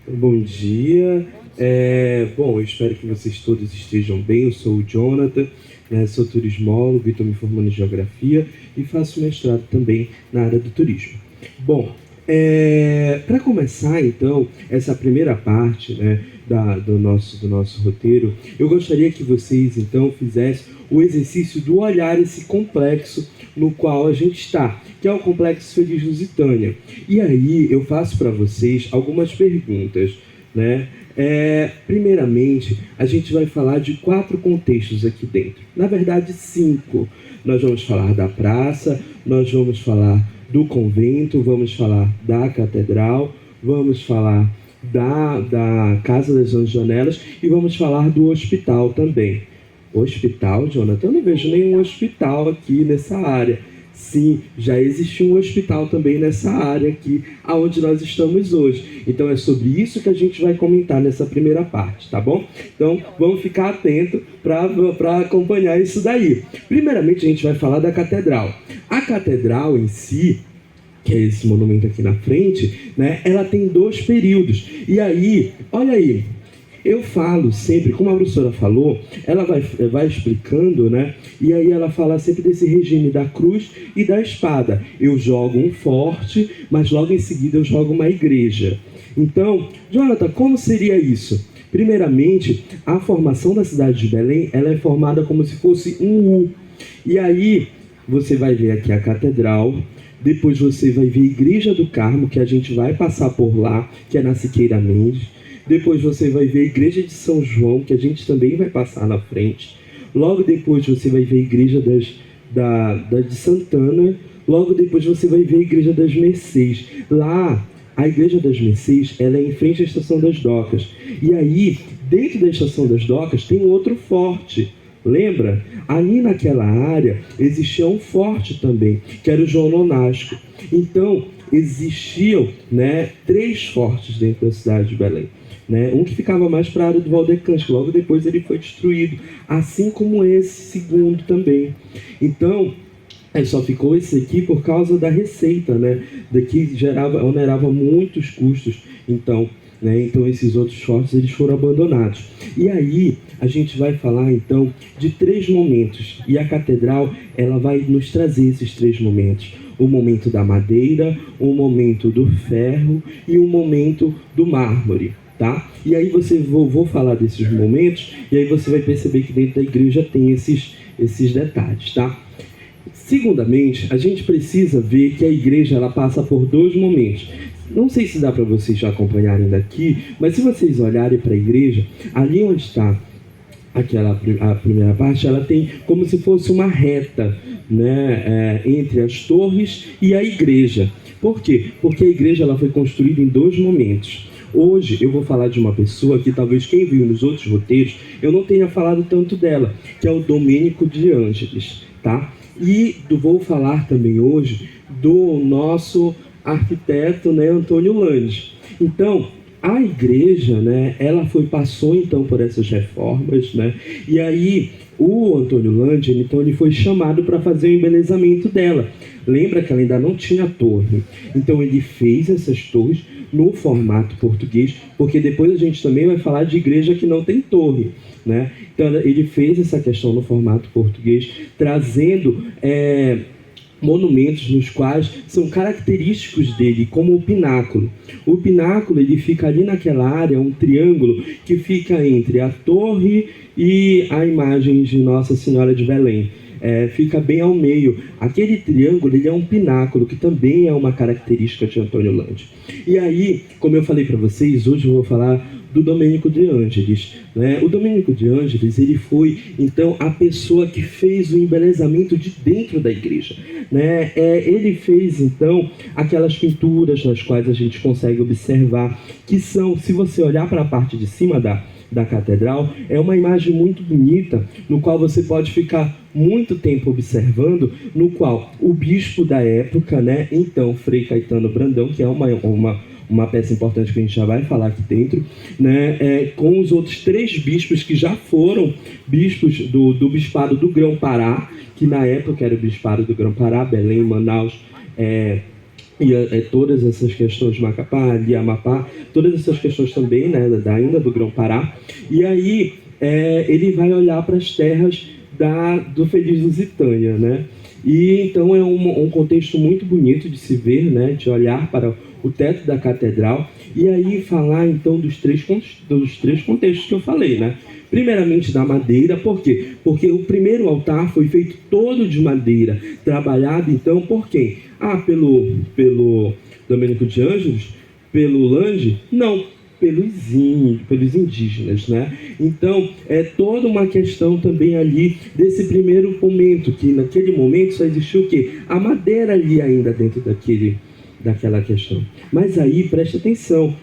Bom dia. Bom, eu espero que vocês todos estejam bem. Eu sou o Jonathan, né, sou turismólogo e estou me formando em geografia e faço mestrado também na área do turismo. Bom, para começar então essa primeira parte, né, do nosso roteiro, eu gostaria que vocês então fizessem o exercício do olhar esse complexo no qual a gente está, que é o Complexo Feliz-Lusitânia. E aí eu faço para vocês algumas perguntas, né? Primeiramente, a gente vai falar de 4 contextos aqui dentro. Na verdade, 5. Nós vamos falar da praça, nós vamos falar do convento, vamos falar da catedral, vamos falar da Casa das 11 Janelas e vamos falar do hospital também. Hospital, Jonathan? Eu não vejo nenhum hospital aqui nessa área. Sim, já existe um hospital também nessa área aqui, aonde nós estamos hoje. Então é sobre isso que a gente vai comentar nessa primeira parte, tá bom? Então vamos ficar atento para acompanhar isso daí. Primeiramente a gente vai falar da catedral. A catedral em si, que é esse monumento aqui na frente, né, ela tem 2 períodos. E aí, olha aí, eu falo sempre, como a professora falou, ela vai explicando, né? E aí ela fala sempre desse regime da cruz e da espada. Eu jogo um forte, mas logo em seguida eu jogo uma igreja. Então, Jonathan, como seria isso? Primeiramente, a formação da cidade de Belém, ela é formada como se fosse um U. E aí, você vai ver aqui a catedral, depois você vai ver a Igreja do Carmo, que a gente vai passar por lá, que é na Siqueira Mendes. Depois você vai ver a Igreja de São João, que a gente também vai passar na frente. Logo depois você vai ver a Igreja de Santana. Logo depois você vai ver a Igreja das Mercês. Lá, a Igreja das Mercês, ela é em frente à Estação das Docas. E aí, dentro da Estação das Docas, tem outro forte. Lembra? Ali naquela área existia um forte também, que era o João Nonástico. Então, existiam, né, 3 fortes dentro da cidade de Belém. Né? Um que ficava mais para a área do Valdecante, que logo depois ele foi destruído, assim como esse segundo também. Então, só ficou esse aqui por causa da receita, né? Daqui onerava muitos custos. Então, né? Então esses outros fortes eles foram abandonados. E aí a gente vai falar então de 3 momentos. E a catedral ela vai nos trazer esses 3 momentos. O momento da madeira, o momento do ferro e o momento do mármore. Tá? E aí vou falar desses momentos, e aí você vai perceber que dentro da igreja tem esses detalhes, tá? Segundamente, a gente precisa ver que a igreja ela passa por 2 momentos. Não sei se dá para vocês já acompanharem daqui, mas se vocês olharem para a igreja, ali onde está a primeira parte, ela tem como se fosse uma reta, né, entre as torres e a igreja. Por quê? Porque a igreja ela foi construída em 2 momentos. Hoje eu vou falar de uma pessoa que talvez quem viu nos outros roteiros eu não tenha falado tanto dela, que é o Domênico de Ângeles, tá? E vou falar também hoje do nosso arquiteto, né, Antônio Landi. Então, a igreja, né, ela passou então por essas reformas, né? E aí o Antônio Landi, então ele foi chamado para fazer o embelezamento dela. Lembra que ela ainda não tinha torre. Então ele fez essas torres no formato português, porque depois a gente também vai falar de igreja que não tem torre, né? Então ele fez essa questão no formato português, trazendo monumentos nos quais são característicos dele, como o pináculo. O pináculo ele fica ali naquela área, um triângulo que fica entre a torre e a imagem de Nossa Senhora de Belém. Fica bem ao meio. Aquele triângulo ele é um pináculo, que também é uma característica de Antônio Landi. E aí, como eu falei para vocês, hoje eu vou falar do Domênico de Ângeles, né? O Domênico de Ângeles ele foi então a pessoa que fez o embelezamento de dentro da igreja, né? Ele fez então aquelas pinturas nas quais a gente consegue observar que são, se você olhar para a parte de cima da catedral, é uma imagem muito bonita, no qual você pode ficar muito tempo observando, no qual o bispo da época, né, então Frei Caetano Brandão, que é uma peça importante que a gente já vai falar aqui dentro, né, com os outros 3 bispos que já foram bispos do Bispado do Grão-Pará, que na época era o Bispado do Grão-Pará, Belém, Manaus, e todas essas questões de Macapá, de Amapá, todas essas questões também, né, ainda do Grão-Pará. E aí ele vai olhar para as terras do Feliz Lusitânia, né? E então é um contexto muito bonito de se ver, né, de olhar para o teto da catedral e aí falar então dos três contextos que eu falei, né? Primeiramente da madeira, por quê? Porque o primeiro altar foi feito todo de madeira, trabalhado então por quem? Pelo Domênico de Ângelos, pelo Lande? Não, pelos indígenas, né? Então, é toda uma questão também ali desse primeiro momento, que naquele momento só existiu o quê? A madeira ali ainda dentro daquela questão. Mas aí, preste atenção,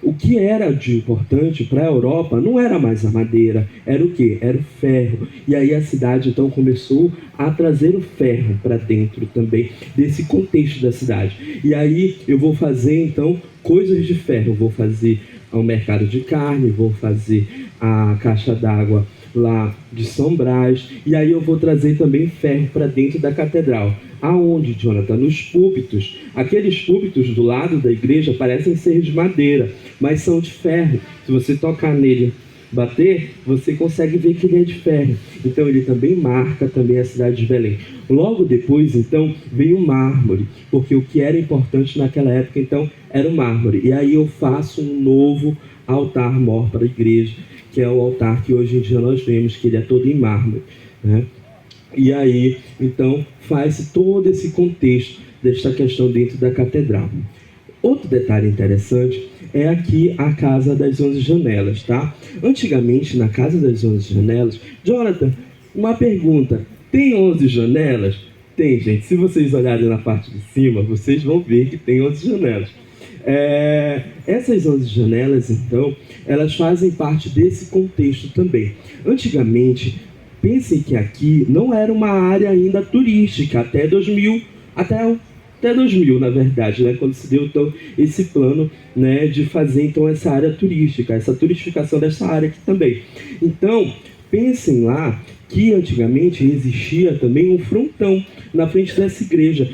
o que era de importante para a Europa não era mais a madeira, era o quê? Era o ferro. E aí a cidade então começou a trazer o ferro para dentro também desse contexto da cidade. E aí eu vou fazer então coisas de ferro, vou fazer o mercado de carne, vou fazer a caixa d'água lá de São Brás, e aí eu vou trazer também ferro para dentro da catedral. Aonde, Jonathan? Nos púlpitos. Aqueles púlpitos do lado da igreja parecem ser de madeira, mas são de ferro. Se você tocar nele, bater, você consegue ver que ele é de ferro. Então ele também marca também a cidade de Belém. Logo depois, então, veio o mármore, porque o que era importante naquela época, então, era o mármore. E aí eu faço um novo altar-mor para a igreja, que é o altar que hoje em dia nós vemos, que ele é todo em mármore, né? E aí, então, faz todo esse contexto desta questão dentro da catedral. Outro detalhe interessante é aqui a Casa das 11 Janelas, tá? Antigamente, na Casa das 11 Janelas, Jonathan, uma pergunta, tem 11 janelas? Tem, gente. Se vocês olharem na parte de cima, vocês vão ver que tem 11 janelas. Essas 11 janelas, então, elas fazem parte desse contexto também. Antigamente, pensem que aqui não era uma área ainda turística, até 2000, na verdade, né, quando se deu então esse plano, né, de fazer então essa área turística, essa turistificação dessa área aqui também. Então, pensem lá que antigamente existia também um frontão na frente dessa igreja,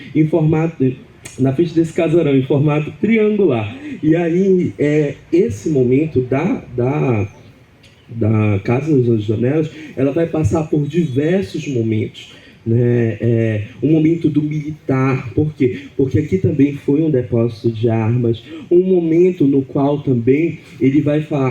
na frente desse casarão, em formato triangular. E aí, esse momento da Casa das 11 Janelas, ela vai passar por diversos momentos, né? Um momento do militar, por quê? Porque aqui também foi um depósito de armas, um momento no qual também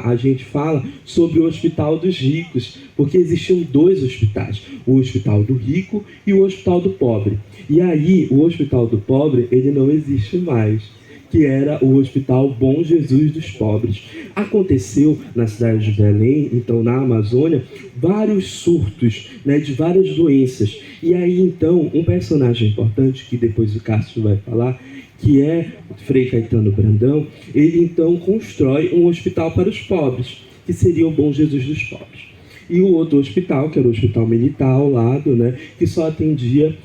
a gente fala sobre o Hospital dos Ricos, porque existiam dois hospitais, o Hospital do Rico e o Hospital do Pobre. E aí, o Hospital do Pobre, ele não existe mais, que era o Hospital Bom Jesus dos Pobres. Aconteceu na cidade de Belém, então na Amazônia, vários surtos, né, de várias doenças. E aí então, um personagem importante, que depois o Cássio vai falar, que é Frei Caetano Brandão, ele então constrói um hospital para os pobres, que seria o Bom Jesus dos Pobres. E o outro hospital, que era o Hospital Militar ao lado, né, que só atendia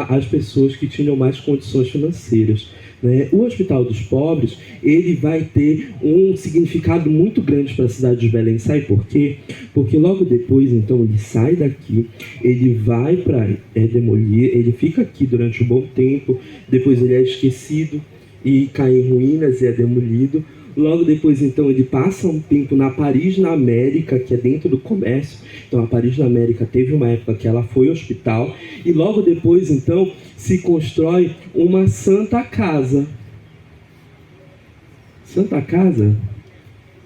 as pessoas que tinham mais condições financeiras. O Hospital dos Pobres, ele vai ter um significado muito grande para a cidade de Belém. Sabe por quê? Porque logo depois, então, ele sai daqui, ele vai para demolir, ele fica aqui durante um bom tempo, depois ele é esquecido e cai em ruínas e é demolido. Logo depois, então, ele passa um tempo na Paris, na América, que é dentro do comércio. Então, a Paris, na América, teve uma época que ela foi hospital. E logo depois, então, se constrói uma Santa Casa. Santa Casa?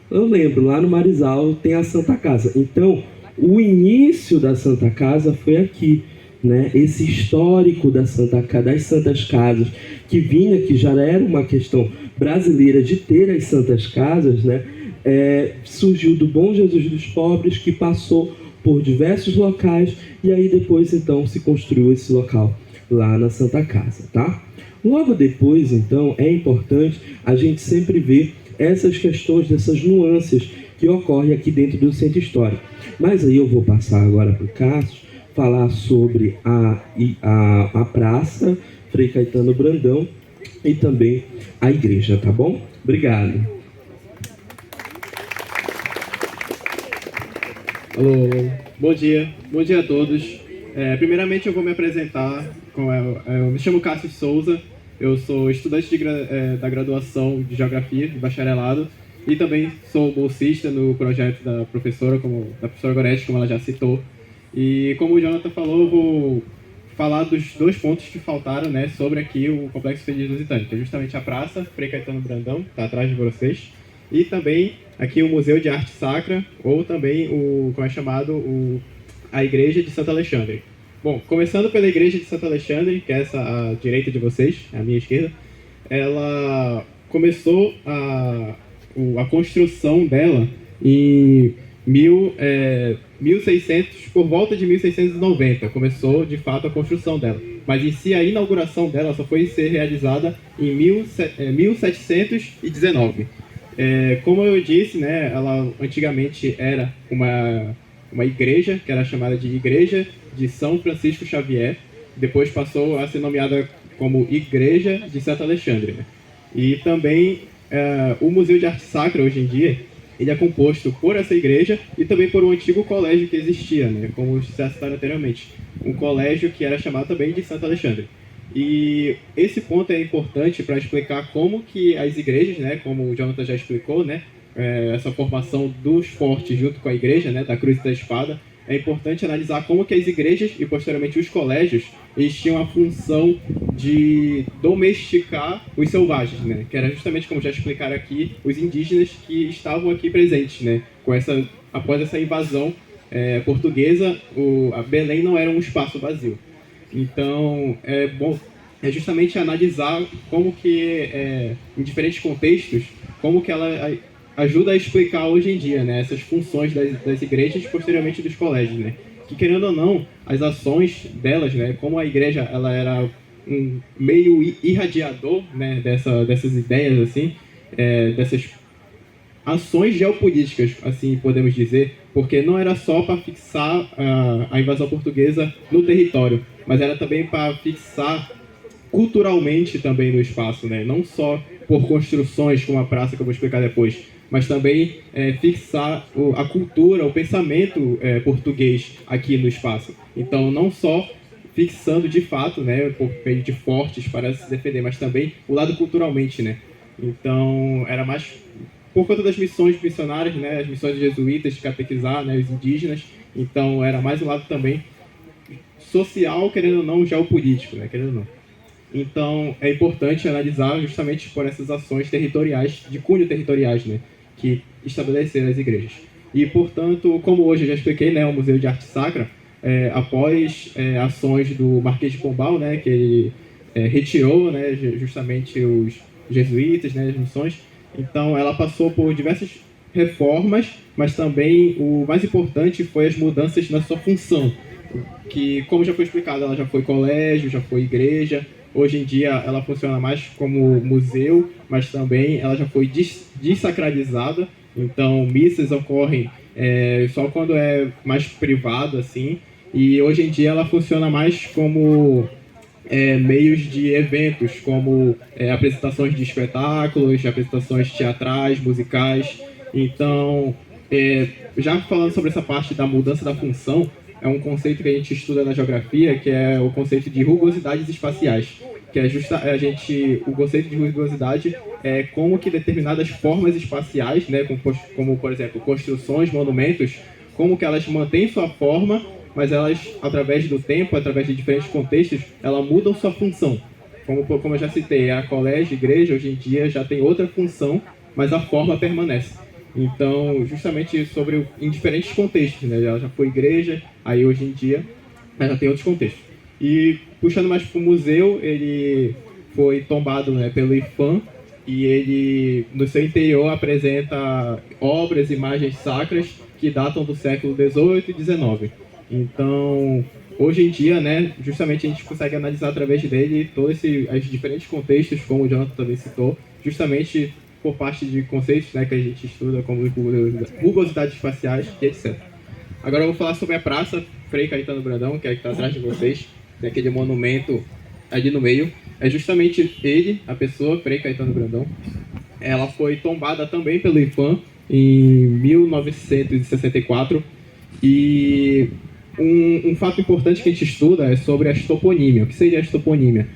Eu lembro, lá no Marizal tem a Santa Casa. Então, o início da Santa Casa foi aqui, né? Esse histórico das Santas Casas, que vinha, que já era uma questão brasileira de ter as Santas Casas, né? Surgiu do Bom Jesus dos Pobres, que passou por diversos locais, e aí depois então se construiu esse local lá na Santa Casa, tá? Logo depois, então, é importante a gente sempre ver essas questões, dessas nuances que ocorrem aqui dentro do centro histórico. Mas aí eu vou passar agora para o Cássio falar sobre a praça Frei Caetano Brandão e também a igreja, tá bom? Obrigado. Alô, bom dia a todos. Primeiramente eu vou me apresentar, eu me chamo Cássio Souza, Eu sou estudante da graduação de Geografia, de bacharelado, e também sou bolsista no projeto da professora Gorete, como ela já citou. E como o Jonathan falou, eu vou falar dos dois pontos que faltaram, né, sobre aqui o Complexo Feliz Lusitânia, que é justamente a Praça Frei Caetano Brandão, que está atrás de vocês, e também aqui o Museu de Arte Sacra, ou também como é chamado, a Igreja de Santo Alexandre. Bom, começando pela Igreja de Santo Alexandre, que é essa à direita de vocês, à minha esquerda, ela começou a construção dela em 1600, por volta de 1690, começou de fato a construção dela. Mas em si a inauguração dela só foi ser realizada em 1719. Como eu disse, né, ela antigamente era uma igreja, que era chamada de Igreja de São Francisco Xavier, depois passou a ser nomeada como Igreja de Santo Alexandre, né? E também o Museu de Arte Sacra, hoje em dia, ele é composto por essa igreja e também por um antigo colégio que existia, né, como já citaram anteriormente, um colégio que era chamado também de Santo Alexandre. E esse ponto é importante para explicar como que as igrejas, né, como o Jonathan já explicou, né, essa formação dos fortes junto com a igreja, né, da cruz e da espada, é importante analisar como que as igrejas e posteriormente os colégios eles tinham a função de domesticar os selvagens, né? Que era justamente, como já explicaram aqui, os indígenas que estavam aqui presentes, né? Após essa invasão portuguesa, a Belém não era um espaço vazio. Então, é justamente analisar como que, em diferentes contextos, como que ela ajuda a explicar hoje em dia, né, essas funções das igrejas e posteriormente dos colégios, né? Que, querendo ou não, as ações delas, né, como a igreja ela era um meio irradiador, né, dessas ideias, assim, dessas ações geopolíticas, assim podemos dizer, porque não era só para fixar a invasão portuguesa no território, mas era também para fixar culturalmente também no espaço, né? Não só por construções como a praça que eu vou explicar depois, mas também fixar a cultura, o pensamento português aqui no espaço. Então, não só fixando de fato, né, por meio de fortes para se defender, mas também o lado culturalmente, né? Então, era mais por conta das missões missionárias, né, as missões jesuítas de catequizar, né, os indígenas. Então, era mais um lado também social, querendo ou não, geopolítico, né, querendo ou não. Então, é importante analisar justamente por essas ações territoriais, de cunho territoriais, né, que estabeleceram as igrejas. E, portanto, como hoje eu já expliquei, né, o Museu de Arte Sacra, após ações do Marquês de Pombal, né, que ele retirou, né, justamente os jesuítas, né, as missões, então ela passou por diversas reformas, mas também o mais importante foi as mudanças na sua função, que, como já foi explicado, ela já foi colégio, já foi igreja. Hoje em dia ela funciona mais como museu, mas também ela já foi desacralizada. Então missas ocorrem só quando é mais privado, assim. E hoje em dia ela funciona mais como meios de eventos, como apresentações de espetáculos, apresentações teatrais, musicais. Então, já falando sobre essa parte da mudança da função, é um conceito que a gente estuda na geografia, que é o conceito de rugosidades espaciais, que é o conceito de rugosidade é como que determinadas formas espaciais, né, como por exemplo construções, monumentos, como que elas mantêm sua forma, mas elas, através do tempo, através de diferentes contextos, elas mudam sua função. Como eu já citei, a colégio, igreja, hoje em dia já tem outra função, mas a forma permanece. Então, justamente em diferentes contextos, né? Ela já foi igreja, aí hoje em dia ela já tem outros contextos. E puxando mais para o museu, ele foi tombado, né, pelo IPHAN, e ele, no seu interior, apresenta obras, imagens sacras que datam do século XVIII e XIX. Então, hoje em dia, né, justamente a gente consegue analisar através dele todos os diferentes contextos, como o Jonathan também citou, justamente por parte de conceitos, né, que a gente estuda como rugosidades espaciais e etc. Agora eu vou falar sobre a Praça Frei Caetano Brandão, que é a que está atrás de vocês, tem aquele monumento ali no meio. É justamente ele, a pessoa, Frei Caetano Brandão. Ela foi tombada também pelo IPHAN em 1964 e um fato importante que a gente estuda é sobre a toponímia. O que seria a toponímia?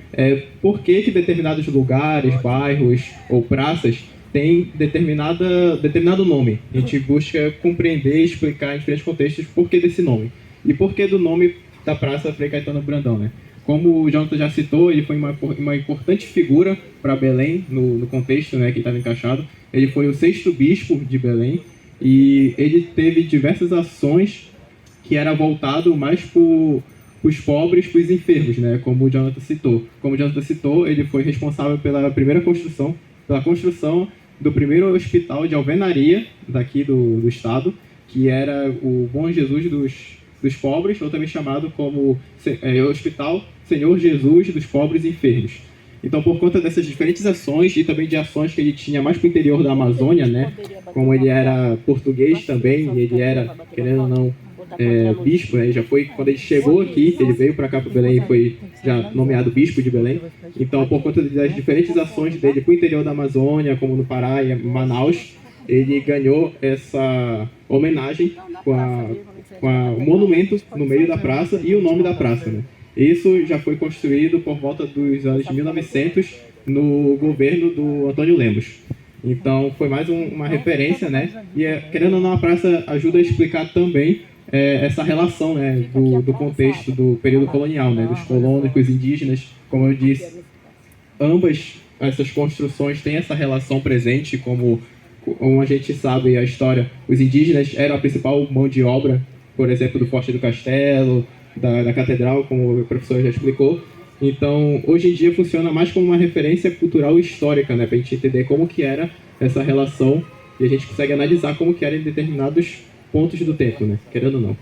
Por que determinados lugares, bairros ou praças têm determinado nome. A gente busca compreender e explicar em diferentes contextos por que desse nome. E por que do nome da Praça Frei Caetano Brandão, né? Como o Jonathan já citou, ele foi uma importante figura para Belém, no contexto, né, que estava encaixado. Ele foi o 6º bispo de Belém e ele teve diversas ações que era voltado mais para os pobres, para os enfermos, né, como o Jonathan citou. Como o Jonathan citou, ele foi responsável pela construção do primeiro hospital de alvenaria daqui do estado, que era o Bom Jesus dos pobres, ou também chamado como Hospital Senhor Jesus dos pobres e enfermos. Então, por conta dessas diferentes ações e também de ações que ele tinha mais para o interior da Amazônia, né, como ele era português também, e ele era, querendo ou não, bispo, né, já foi, quando ele chegou aqui, ele veio para cá para Belém e foi já nomeado bispo de Belém. Então, por conta das diferentes ações dele para o interior da Amazônia, como no Pará e Manaus, ele ganhou essa homenagem com o monumento no meio da praça e o nome da praça, né? Isso já foi construído por volta dos anos de 1900 no governo do Antônio Lemos. Então foi mais uma referência, né? E querendo ou não, a praça ajuda a explicar também essa relação, né, do contexto do período colonial, né, dos colonos com os indígenas. Como eu disse, ambas essas construções têm essa relação presente, como a gente sabe a história, os indígenas eram a principal mão de obra, por exemplo, do Forte do Castelo, da Catedral, como o professor já explicou. Então, hoje em dia funciona mais como uma referência cultural e histórica, né, para a gente entender como que era essa relação e a gente consegue analisar como que era em determinados pontos do tempo, né, querendo ou não.